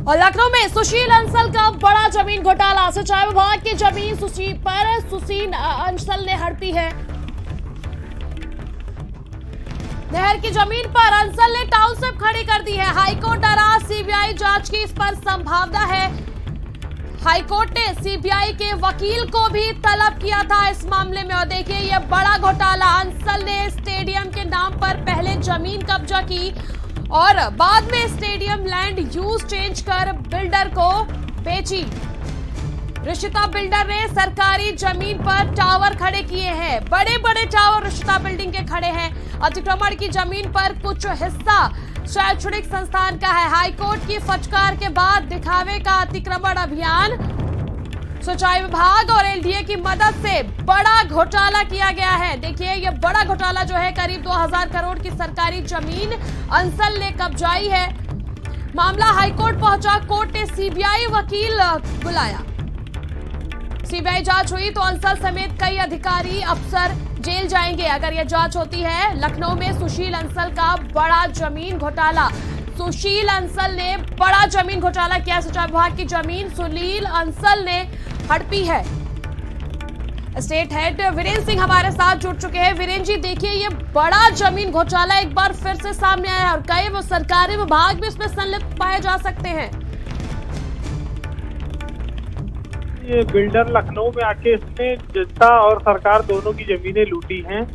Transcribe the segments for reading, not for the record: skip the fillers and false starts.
और लखनऊ में सुशील अंसल का बड़ा जमीन घोटाला। सिंचाई विभाग की जमीन सुशील अंसल ने हड़पी है। नहर की जमीन पर अंसल ने टाउनशिप खड़ी कर दी है। हाईकोर्ट डरा, सीबीआई जांच की इस पर संभावना है। हाईकोर्ट ने सीबीआई के वकील को भी तलब किया था इस मामले में। और देखिए ये बड़ा घोटाला, अंसल ने स्टेडियम के नाम पर पहले जमीन कब्जा की और बाद में स्टेडियम लैंड यूज चेंज कर बिल्डर को बेची। ऋषिता बिल्डर ने सरकारी जमीन पर टावर खड़े किए हैं। बड़े बड़े टावर ऋषिता बिल्डिंग के खड़े हैं। अतिक्रमण की जमीन पर कुछ हिस्सा शैक्षणिक संस्थान का है। हाईकोर्ट की फटकार के बाद दिखावे का अतिक्रमण अभियान, सिंचाई विभाग और एलडीए की मदद से बड़ा घोटाला किया गया है। देखिए ये बड़ा घोटाला जो है, करीब 2000 करोड़ की सरकारी जमीन अंसल ने कब्जाई है। मामला हाईकोर्ट पहुंचा, कोर्ट ने सीबीआई वकील बुलाया। सीबीआई जांच हुई तो अंसल समेत कई अधिकारी अफसर जेल जाएंगे अगर यह जांच होती है। लखनऊ में सुशील अंसल का बड़ा जमीन घोटाला। सुशील अंसल ने बड़ा जमीन घोटाला किया। सिंचाई विभाग की जमीन सुशील अंसल ने हड़पी है। स्टेट हेड वीरेंद्र सिंह हमारे साथ जुड़ चुके हैं। वीरेंद्र जी, देखिए ये बड़ा जमीन घोटाला एक बार फिर से सामने आया और कई वो सरकारी विभाग भी इसमें संलिप्त पाए जा सकते हैं। ये बिल्डर लखनऊ में आके इसने जनता और सरकार दोनों की जमीनें लूटी हैं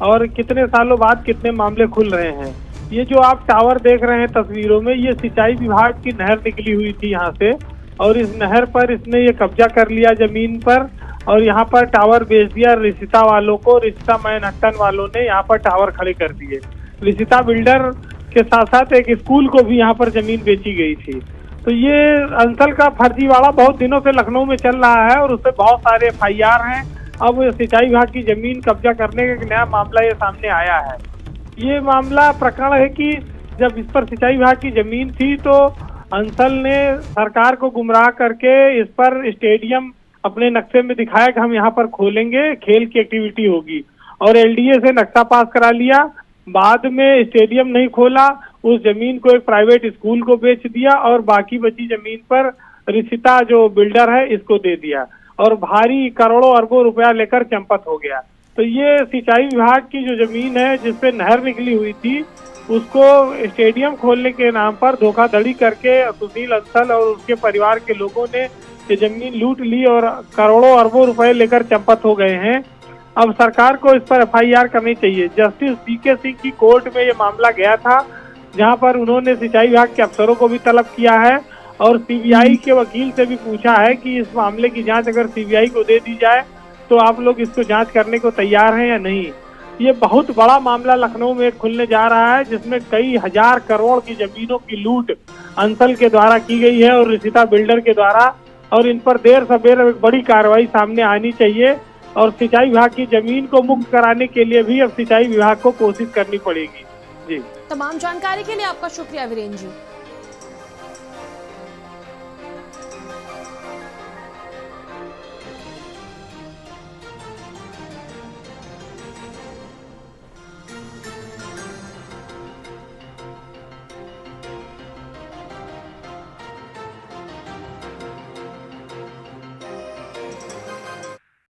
और कितने सालों बाद कितने मामले खुल रहे हैं। ये जो आप टावर देख रहे हैं तस्वीरों में, ये सिंचाई विभाग की नहर निकली हुई थी यहाँ से और इस नहर पर इसने ये कब्जा कर लिया जमीन पर और यहाँ पर टावर बेच दिया ऋषिता वालों को। ऋषिता मैनहट्टन वालों ने यहाँ पर टावर खड़े कर दिए। ऋषिता बिल्डर के साथ साथ एक स्कूल को भी यहाँ पर जमीन बेची गई थी। तो ये अंसल का फर्जीवाड़ा बहुत दिनों से लखनऊ में चल रहा है और उससे बहुत सारे एफआईआर हैं। अब सिंचाई विभाग की जमीन कब्जा करने का एक नया मामला ये सामने आया है। ये मामला प्रकरण है कि जब इस पर सिंचाई विभाग की जमीन थी तो अंसल ने सरकार को गुमराह करके इस पर स्टेडियम अपने नक्शे में दिखाया कि हम यहाँ पर खोलेंगे, खेल की एक्टिविटी होगी और एलडीए से नक्शा पास करा लिया। बाद में स्टेडियम नहीं खोला, उस जमीन को एक प्राइवेट स्कूल को बेच दिया और बाकी बची जमीन पर ऋषिता जो बिल्डर है इसको दे दिया और भारी करोड़ों अरबों रुपया लेकर चंपत हो गया। तो ये सिंचाई विभाग की जो जमीन है जिसपे नहर निकली हुई थी उसको स्टेडियम खोलने के नाम पर धोखाधड़ी करके सुशील अंसल और उसके परिवार के लोगों ने ये जमीन लूट ली और करोड़ों अरबों रुपए लेकर चंपत हो गए हैं। अब सरकार को इस पर एफआईआर करनी चाहिए। जस्टिस पीके सिंह की कोर्ट में ये मामला गया था जहां पर उन्होंने सिंचाई विभाग के अफसरों को भी तलब किया है और सीबीआई के वकील से भी पूछा है कि इस मामले की जांच अगर सीबीआई को दे दी जाए तो आप लोग इसको जांच करने को तैयार हैं या नहीं। ये बहुत बड़ा मामला लखनऊ में खुलने जा रहा है जिसमें कई हजार करोड़ की जमीनों की लूट अंसल के द्वारा की गई है और ऋषिता बिल्डर के द्वारा, और इन पर देर सबेर एक बड़ी कार्रवाई सामने आनी चाहिए और सिंचाई विभाग की जमीन को मुक्त कराने के लिए भी अब सिंचाई विभाग को कोशिश करनी पड़ेगी। जी, तमाम जानकारी के लिए आपका शुक्रिया वीरेंद्र जी।